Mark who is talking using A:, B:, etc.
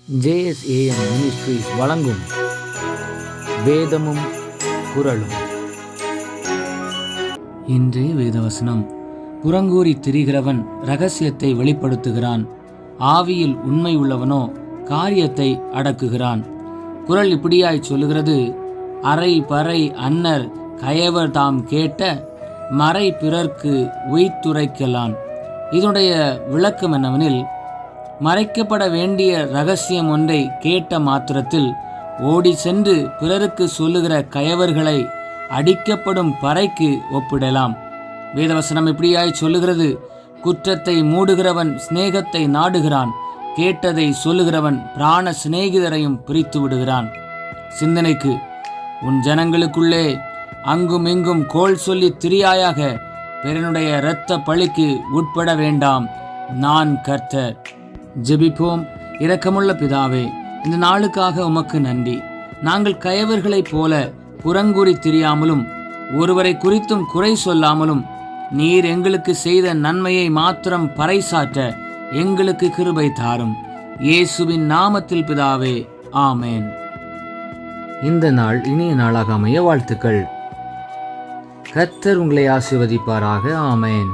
A: JSAM ministries வழங்கும் வேதமும் குறளும். இன்றைய வேதவசனம்: புறங்கூறி திரிகிறவன் இரகசியத்தை வெளிப்படுத்துகிறான், ஆவியில் உண்மை உள்ளவனோ காரியத்தை அடக்குகிறான். குறள் இப்படியாய் சொல்லுகிறது: அரை பறை அன்னர் கயவர் தாம் கேட்ட மறை பிறர்க்கு உய்த்துரைக்கலான். இதனுடைய விளக்கம் என்னவெனில், மறைக்கப்பட வேண்டிய இரகசியம் ஒன்றை கேட்ட மாத்திரத்தில் ஓடி சென்று பிறருக்கு சொல்லுகிற கயவர்களை அடிக்கப்படும் பறைக்கு ஒப்பிடலாம். வேதவசனம் இப்படியாய் சொல்லுகிறது: குற்றத்தை மூடுகிறவன் சிநேகத்தை நாடுகிறான், கேட்டதை சொல்லுகிறவன் பிராண சிநேகிதரையும் பிரித்து விடுகிறான். சிந்தனைக்கு: உன் ஜனங்களுக்குள்ளே அங்கும் இங்கும் கோல் சொல்லி திரியாயாக, பிறனுடைய இரத்த பழிக்கு உட்பட வேண்டாம், நான் கர்த்தர். ஜெபிப்போம். இரக்கமுள்ள பிதாவே, இந்த நாளுக்காக உமக்கு நன்றி. நாங்கள் கயவர்களைப் போல புறங்கூறி திரியாமலும் ஒருவரை குறித்தும் குறை சொல்லாமலும் நீர் எங்களுக்கு செய்த நன்மையை மாத்திரம் பறைசாற்ற எங்களுக்கு கிருபை தாரும். இயேசுவின் நாமத்தில் பிதாவே, ஆமேன். இந்த நாள் இனிய நாளாக அமைய வாழ்த்துக்கள். கர்த்தர் உங்களை ஆசீர்வதிப்பாராக. ஆமேன்.